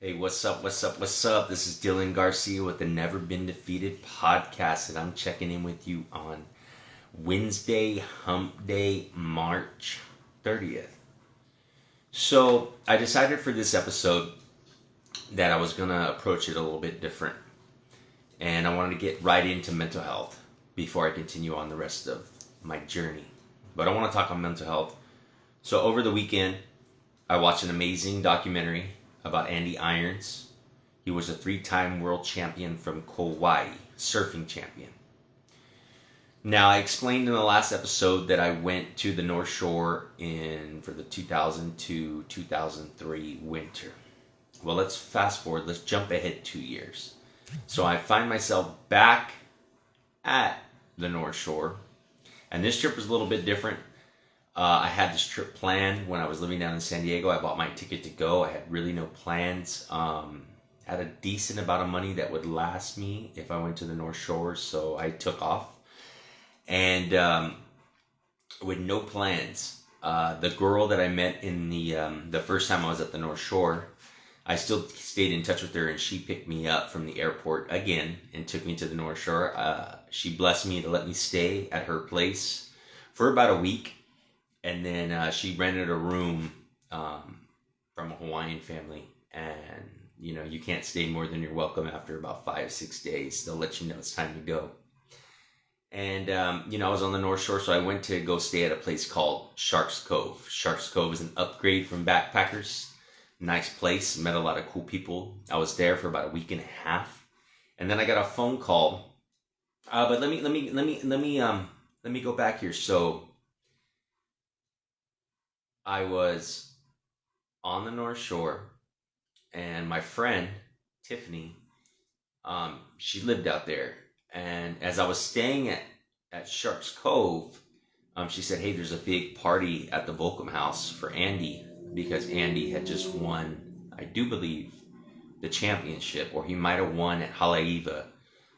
Hey, what's up? What's up? What's up? This is Dylan Garcia with the Never Been Defeated podcast, and I'm checking in with you on Wednesday, Hump Day, March 30th. So, I decided for this episode that I was going to approach it a little bit different, and I wanted to get right into mental health before I continue on the rest of my journey. But I want to talk on mental health. So, over the weekend, I watched an amazing documentary about Andy Irons. He was a three-time world champion from Kauai, surfing champion. Now, I explained in the last episode that I went to the North Shore for the 2002-2003 winter. Well, let's fast forward. Let's jump ahead 2 years. So I find myself back at the North Shore, and this trip was a little bit different. I had this trip planned when I was living down in San Diego. I bought my ticket to go. I had really no plans. Had a decent amount of money that would last me if I went to the North Shore, so I took off. And with no plans, the girl that I met in the first time I was at the North Shore, I still stayed in touch with her, and she picked me up from the airport again and took me to the North Shore. She blessed me to let me stay at her place for about a week. And then she rented a room from a Hawaiian family. And, you can't stay more than you're welcome after about 5-6 days. They'll let you know it's time to go. And, I was on the North Shore, so I went to go stay at a place called Sharks Cove. Sharks Cove is an upgrade from Backpackers. Nice place. Met a lot of cool people. I was there for about a week and a half. And then I got a phone call. But let me go back here. So I was on the North Shore, and my friend Tiffany, she lived out there. And as I was staying at Sharks Cove, she said, "Hey, there's a big party at the Volcom House for Andy, because Andy had just won, I do believe, the championship, or he might have won at Haleiwa,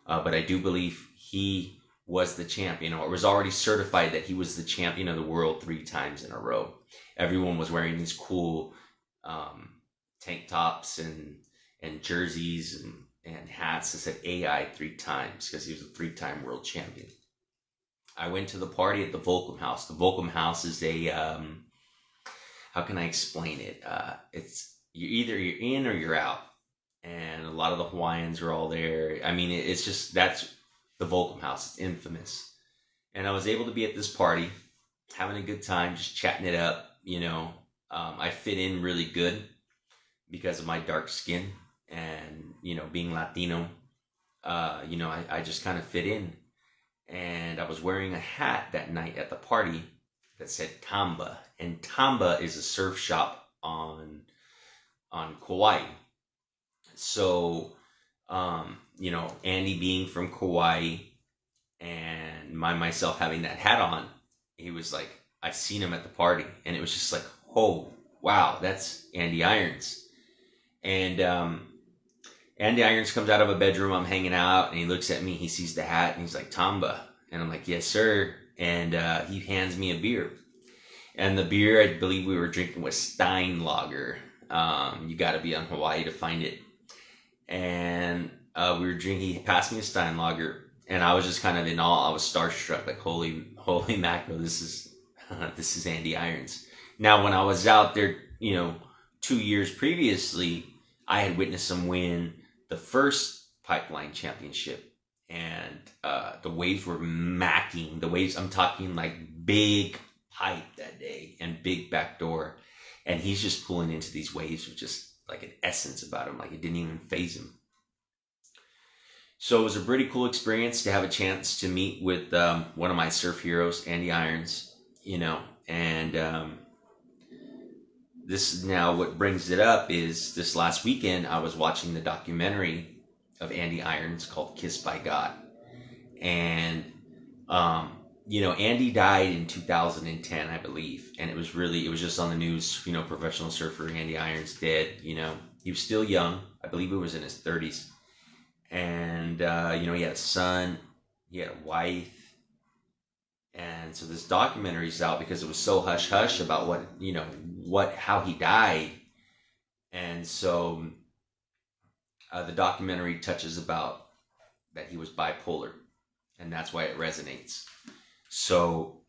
but I do believe he was the champion, or it was already certified that he was the champion of the world 3 times in a row." Everyone was wearing these cool tank tops and jerseys and hats that said AI 3 times, because he was a 3-time world champion. I went to the party at the Volcom House. The Volcom House is a, how can I explain it? It's you're in or you're out. And a lot of the Hawaiians are all there. I mean, it's just, that's the Volcom House. It's infamous. And I was able to be at this party, having a good time, just chatting it up. I fit in really good because of my dark skin and, being Latino. I just kind of fit in. And I was wearing a hat that night at the party that said Tamba. And Tamba is a surf shop on Kauai. So, Andy being from Kauai and myself having that hat on, he was like, I seen him at the party, and it was just like, oh, wow, that's Andy Irons. And Andy Irons comes out of a bedroom, I'm hanging out, and he looks at me, he sees the hat, and he's like, "Tamba." And I'm like, "Yes, sir." And he hands me a beer. And the beer, I believe we were drinking, was Steinlager. You got to be on Hawaii to find it. And we were drinking, he passed me a Steinlager, and I was just kind of in awe. I was starstruck, like, holy mackerel, this is Andy Irons. Now, when I was out there, 2 years previously, I had witnessed him win the first Pipeline Championship, and the waves were macking. The waves, I'm talking like big pipe that day and big backdoor, and he's just pulling into these waves with just like an essence about him, like it didn't even faze him. So it was a pretty cool experience to have a chance to meet with one of my surf heroes, Andy Irons, and this is now what brings it up is this last weekend I was watching the documentary of Andy Irons called Kissed by God. And, Andy died in 2010, I believe. And it was just on the news, professional surfer Andy Irons dead. He was still young. I believe he was in his 30s. And, he had a son, he had a wife. And so this documentary is out because it was so hush hush about how he died. And so the documentary touches about that he was bipolar, and that's why it resonates. So,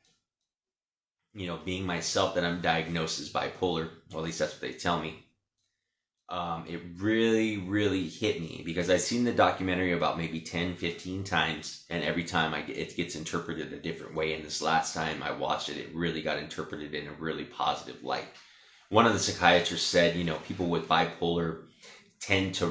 being myself, that I'm diagnosed as bipolar, or at least that's what they tell me, it really, really hit me because I've seen the documentary about maybe 10, 15 times, and every time it gets interpreted a different way. And this last time I watched it, it really got interpreted in a really positive light. One of the psychiatrists said, people with bipolar tend to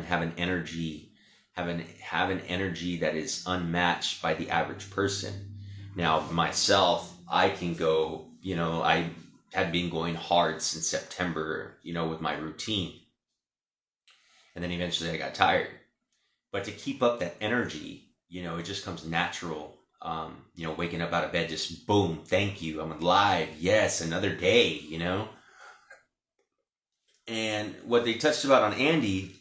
have an energy that is unmatched by the average person. Now, myself, I can go, I had been going hard since September, with my routine. And then eventually I got tired. But to keep up that energy, it just comes natural. Waking up out of bed, just boom, thank you, I'm alive. Yes, another day, And what they touched about on Andy,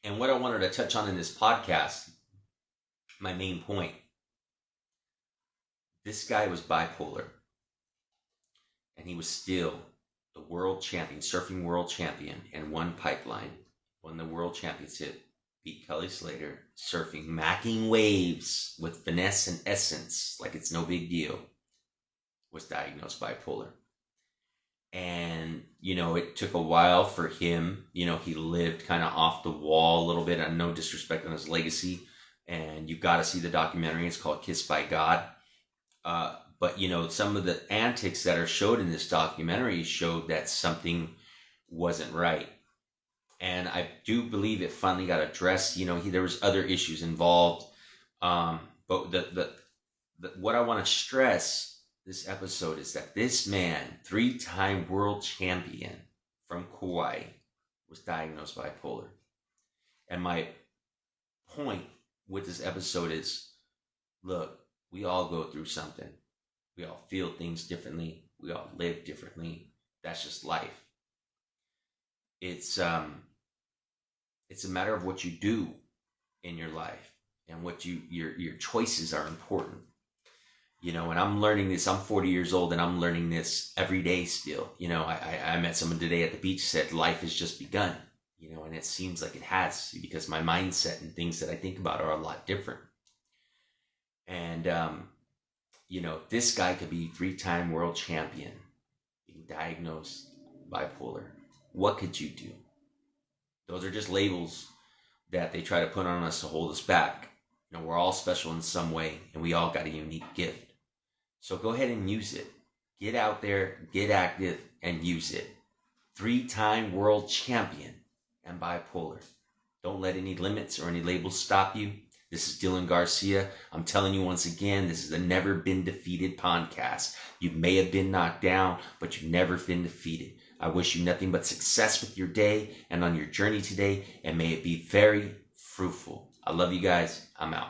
and what I wanted to touch on in this podcast, my main point, this guy was bipolar. And he was still the world champion, surfing world champion, and won the world championship, beat Kelly Slater, surfing, macking waves with finesse and essence, like it's no big deal, was diagnosed bipolar. And, it took a while for him, he lived kind of off the wall a little bit, and no disrespect on his legacy. And you got to see the documentary. It's called Kissed by God. But, some of the antics that are showed in this documentary showed that something wasn't right. And I do believe it finally got addressed. There was other issues involved. But what I want to stress this episode is that this man, 3-time world champion from Kauai, was diagnosed bipolar. And my point with this episode is, look, we all go through something. We all feel things differently. We all live differently. That's just life. It's a matter of what you do in your life, and what your choices are important. And I'm learning this. I'm 40 years old, and I'm learning this every day still. I met someone today at the beach, said life has just begun. And it seems like it has, because my mindset and things that I think about are a lot different. And this guy could be 3-time world champion, being diagnosed bipolar. What could you do? Those are just labels that they try to put on us to hold us back. We're all special in some way, and we all got a unique gift. So go ahead and use it. Get out there, get active, and use it. 3-time world champion and bipolar. Don't let any limits or any labels stop you. This is Dylan Garcia. I'm telling you once again, this is a Never Been Defeated podcast. You may have been knocked down, but you've never been defeated. I wish you nothing but success with your day and on your journey today, and may it be very fruitful. I love you guys. I'm out.